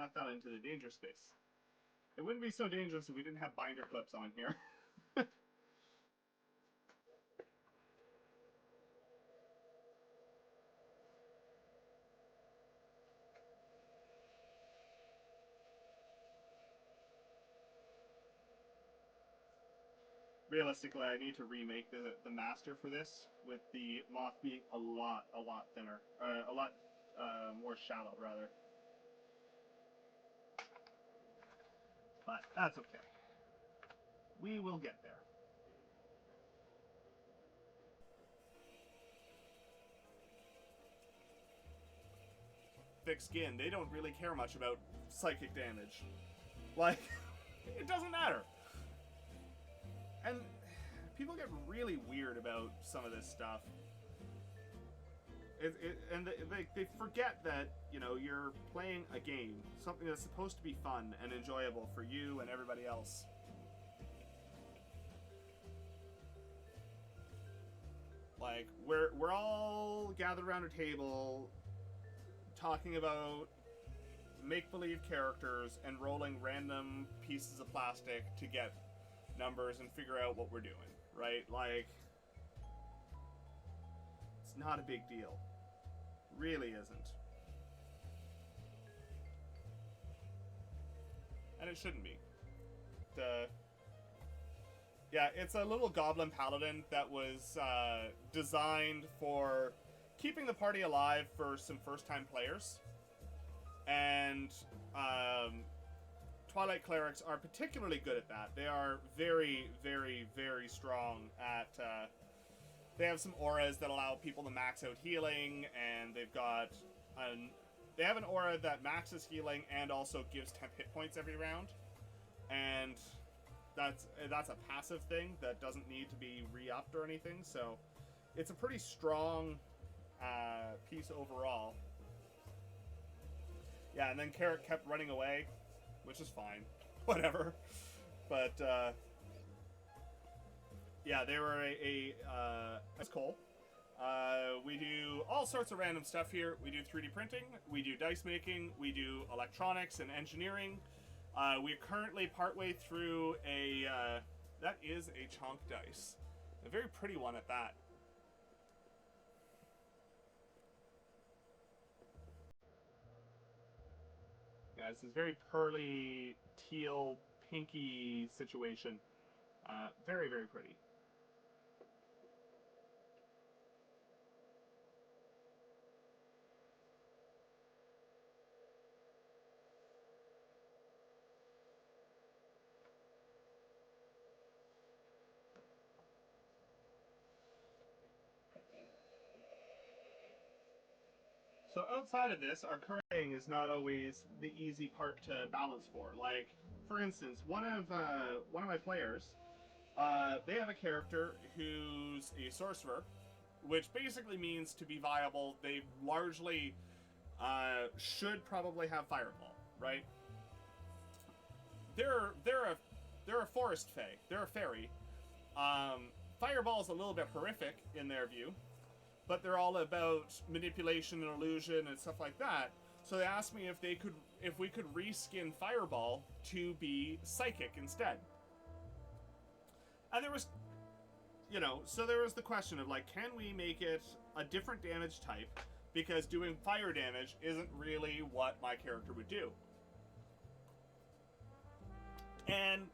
not that into the danger space. It wouldn't be so dangerous if we didn't have binder clips on here. Realistically, I need to remake the master for this with the moth being a lot thinner, a lot more shallow rather. But that's okay. We will get there. Thick skin, they don't really care much about psychic damage. Like, it doesn't matter. And people get really weird about some of this stuff. And they forget that, you know, you're playing a game, something that's supposed to be fun and enjoyable for you and everybody else. Like, we're all gathered around a table talking about make-believe characters and rolling random pieces of plastic to get numbers and figure out what we're doing, right? Like, it's not a big deal. Really isn't. And it shouldn't be. Yeah, it's a little goblin paladin that was designed for keeping the party alive for some first-time players. And Twilight clerics are particularly good at that. They are very, very, very strong at... they have some auras that allow people to max out healing, and they've got... they have an aura that maxes healing and also gives 10 hit points every round. And that's a passive thing that doesn't need to be re-upped or anything, so it's a pretty strong piece overall. Yeah, and then Carrot kept running away, which is fine. Whatever. But, yeah, they were it's cool. We do all sorts of random stuff here. We do 3D printing, we do dice making, we do electronics and engineering. We're currently partway through a, that is a chonk dice. A very pretty one at that. Yeah, it's this very pearly, teal, pinky situation. Very, very pretty. So outside of this, our current thing is not always the easy part to balance for. Like, for instance, one of my players, they have a character who's a sorcerer, which basically means to be viable, they largely should probably have fireball, right? They're a forest fae. They're a fairy. Fireball is a little bit horrific in their view, but they're all about manipulation and illusion and stuff like that. So they asked me if we could reskin Fireball to be psychic instead. And there was, you know, so there was the question of like, can we make it a different damage type? Because doing fire damage isn't really what my character would do. And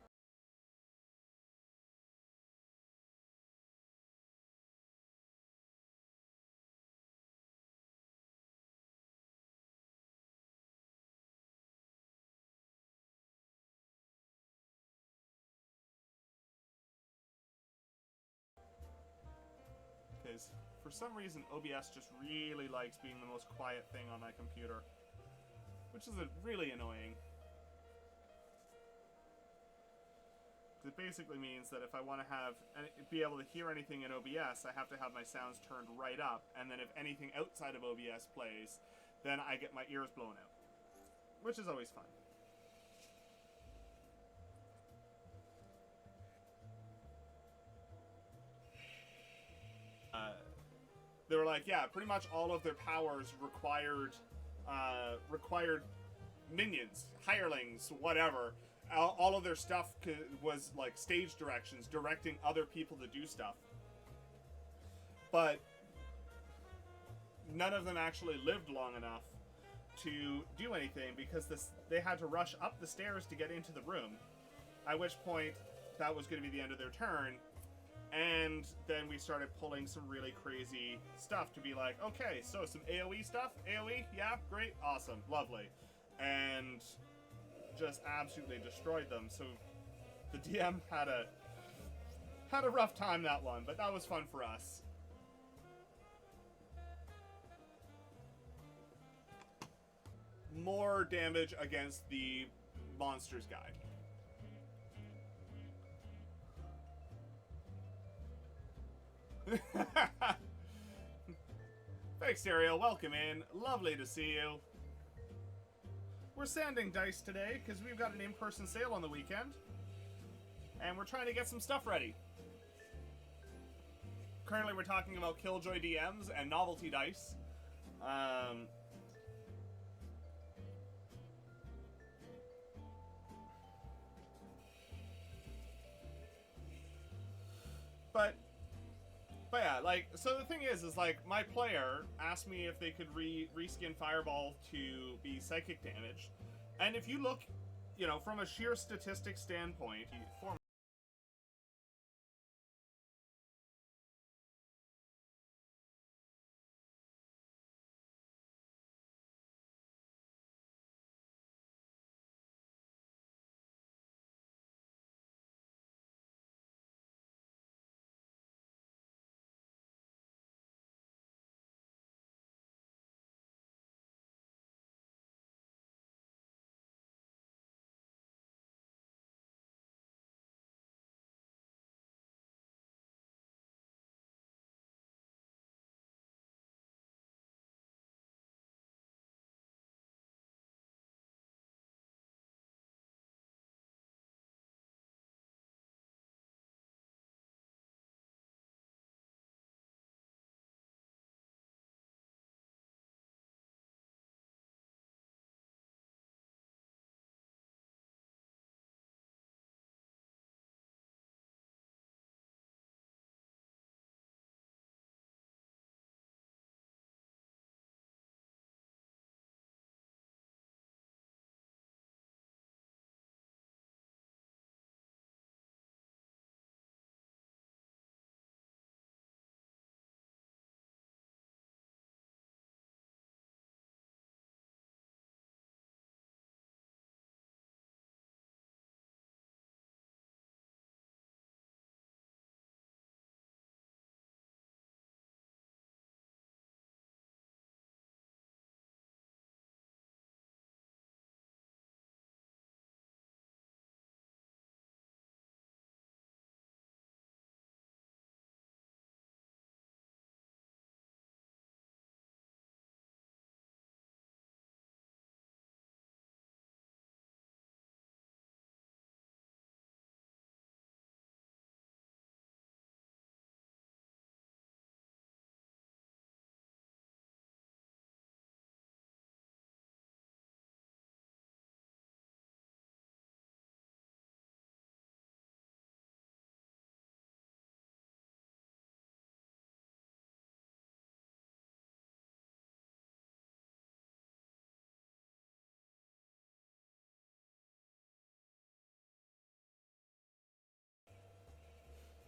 because for some reason OBS just really likes being the most quiet thing on my computer, which is really annoying. It basically means that if I want to be able to hear anything in OBS, I have to have my sounds turned right up, and then if anything outside of OBS plays, then I get my ears blown out, which is always fun. They were like, yeah, pretty much all of their powers required minions, hirelings, whatever. All of their stuff was like stage directions, directing other people to do stuff. But none of them actually lived long enough to do anything because they had to rush up the stairs to get into the room. At which point, that was going to be the end of their turn. And then we started pulling some really crazy stuff to be like, okay, so some AoE stuff? AoE? Yeah, great, awesome, lovely. And just absolutely destroyed them. So the DM had a rough time that one, but that was fun for us. More damage against the monsters guy. Thanks, Ariel. Welcome in. Lovely to see you. We're sanding dice today because we've got an in-person sale on the weekend. And we're trying to get some stuff ready. Currently, we're talking about Killjoy DMs and novelty dice. But yeah, like, so the thing is like, my player asked me if they could reskin Fireball to be psychic damage. And if you look, you know, from a sheer statistics standpoint,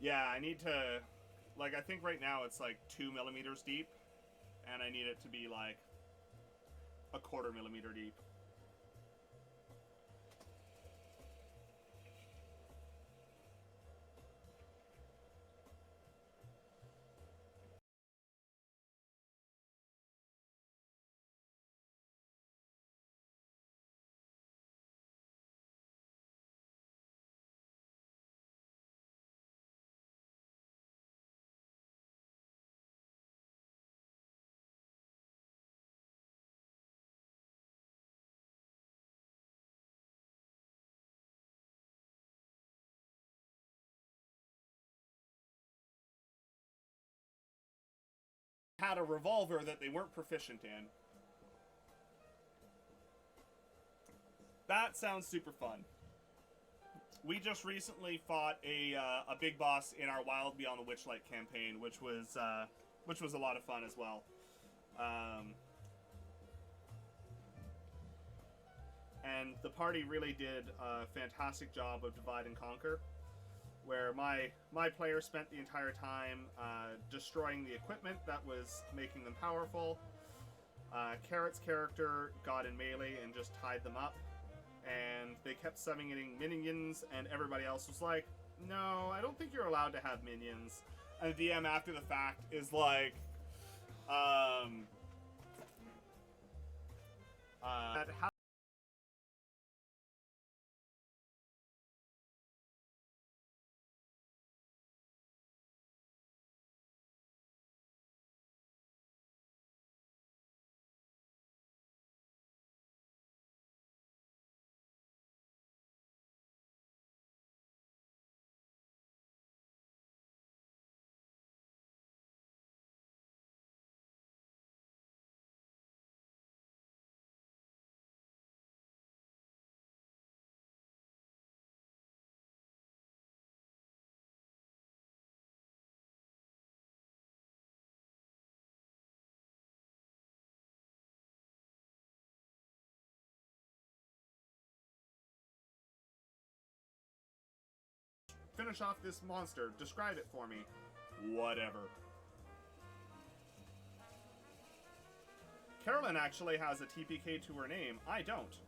yeah, I need to, like, I think right now it's like 2 millimeters deep, and I need it to be like a 1/4 millimeter deep. Had a revolver that they weren't proficient in. That sounds super fun. We just recently fought a big boss in our Wild Beyond the Witchlight campaign, which was a lot of fun as well. And the party really did a fantastic job of divide and conquer, where my player spent the entire time destroying the equipment that was making them powerful. Carrot's character got in melee and just tied them up, and they kept summoning minions, and everybody else was like, no, I don't think you're allowed to have minions. And the DM after the fact is like, how finish off this monster. Describe it for me. Whatever. Carolyn actually has a TPK to her name. I don't.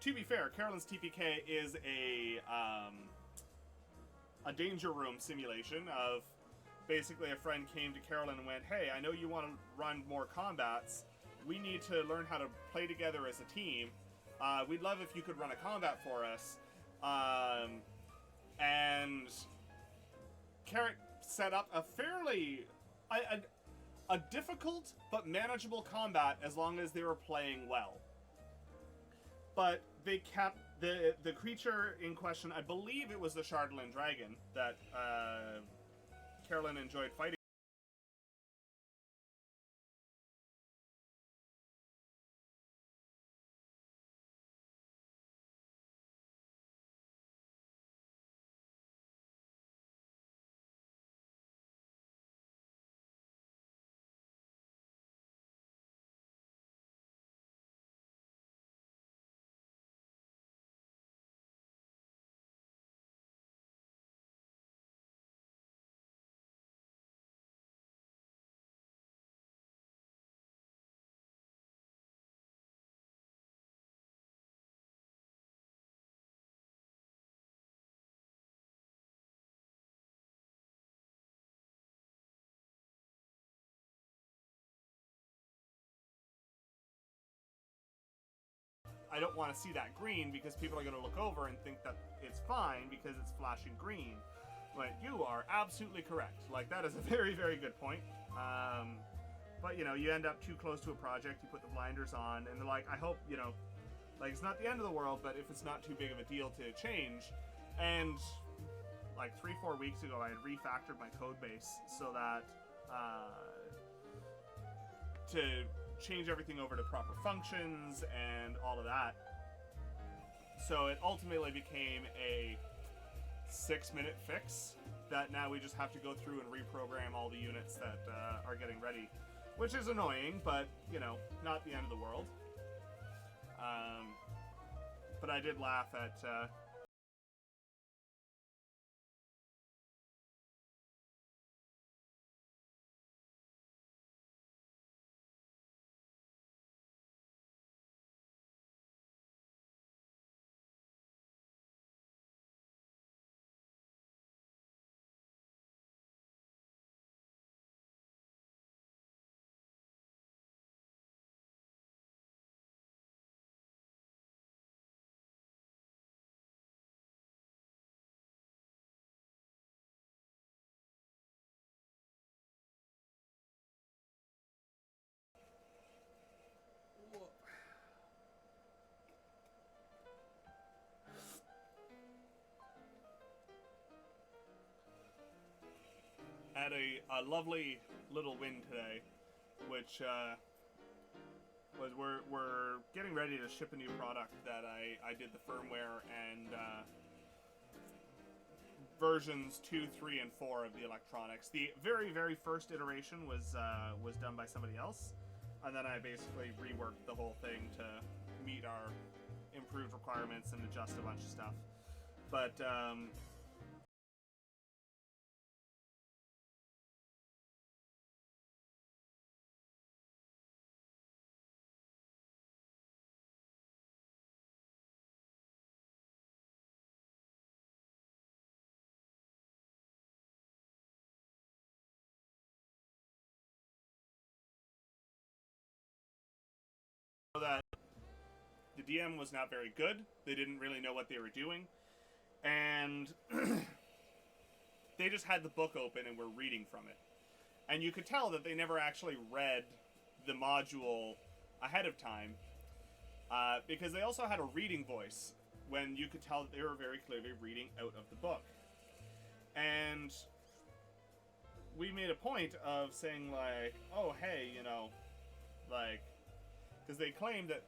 To be fair, Carolyn's TPK is a danger room simulation of basically a friend came to Carolyn and went, hey, I know you want to run more combats. We need to learn how to play together as a team. We'd love if you could run a combat for us. And Carrot set up a fairly a difficult but manageable combat as long as they were playing well. But they kept the creature in question. I believe it was the Chardalyn dragon that Carolyn enjoyed fighting. I don't want to see that green because people are going to look over and think that it's fine because it's flashing green. But you are absolutely correct. Like, that is a very, very good point. But, you know, you end up too close to a project, you put the blinders on, and they're like, I hope, you know, like, it's not the end of the world, but if it's not too big of a deal to change. And, like, 3-4 weeks ago, I had refactored my code base so that, to change everything over to proper functions and all of that. So it ultimately became a 6-minute fix that now we just have to go through and reprogram all the units that are getting ready, which is annoying, but, you know, not the end of the world. But I did laugh at a lovely little win today, which was we're getting ready to ship a new product that I did the firmware and versions 2, 3, and 4 of the electronics. The very first iteration was done by somebody else, and then I basically reworked the whole thing to meet our improved requirements and adjust a bunch of stuff. But that the DM was not very good. They didn't really know what they were doing, and they just had the book open and were reading from it. And you could tell that they never actually read the module ahead of time, because they also had a reading voice when you could tell that they were very clearly reading out of the book. And we made a point of saying, like, oh, hey, like, because they claimed that,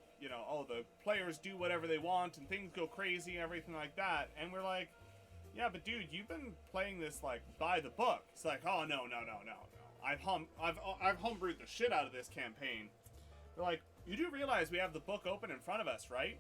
oh, the players do whatever they want and things go crazy and everything like that. And we're like, yeah, but dude, you've been playing this, like, by the book. It's like, oh, no. I've homebrewed the shit out of this campaign. They're like, you do realize we have the book open in front of us, right?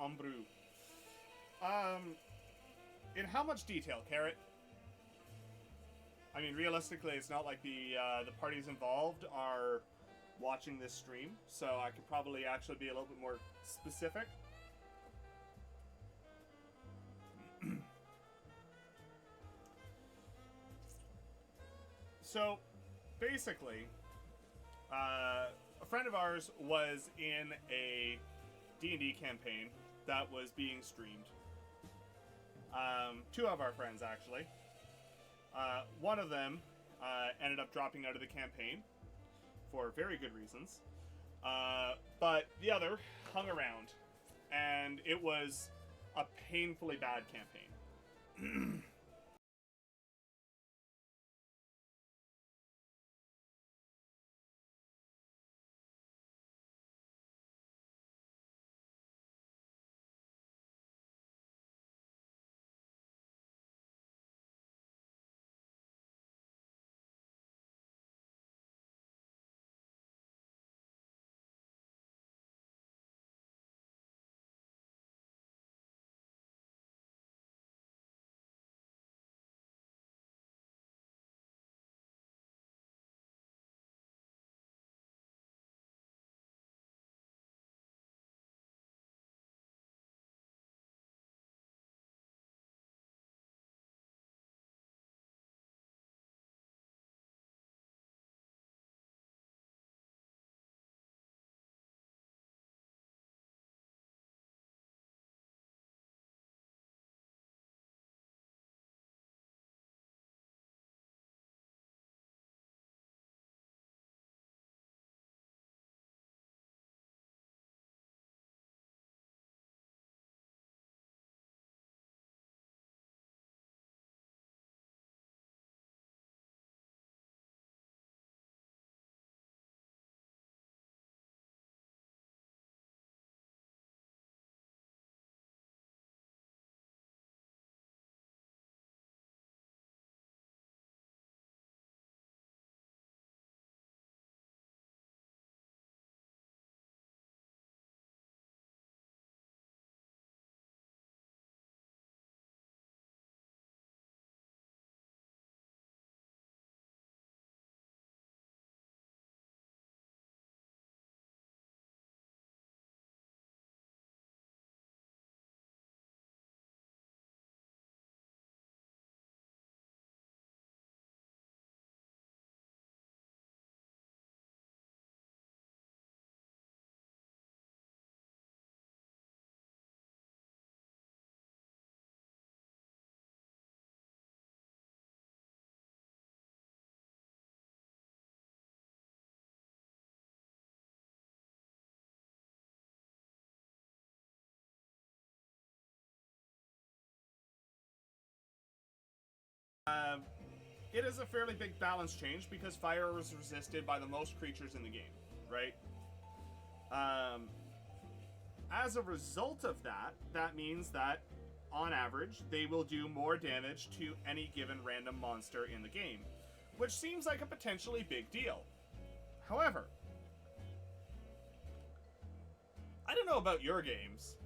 homebrew. In how much detail, Carrot? I mean, realistically, it's not like the parties involved are watching this stream, so I could probably actually be a little bit more specific. So, basically, a friend of ours was in a D&D campaign that was being streamed. Two of our friends, actually. One of them ended up dropping out of the campaign for very good reasons. But the other hung around, and it was a painfully bad campaign. It is a fairly big balance change because fire is resisted by the most creatures in the game, right? As a result of that, that means that, on average, they will do more damage to any given random monster in the game, which seems like a potentially big deal. However, I don't know about your games.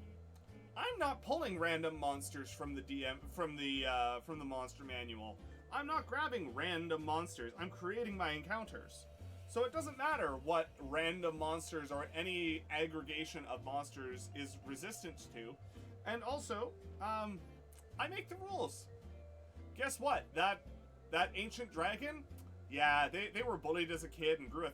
I'm not pulling random monsters from the from the monster manual. I'm not grabbing random monsters. I'm creating my encounters. So it doesn't matter what random monsters or any aggregation of monsters is resistant to. And also, I make the rules. Guess what? That ancient dragon? Yeah, they were bullied as a kid and grew a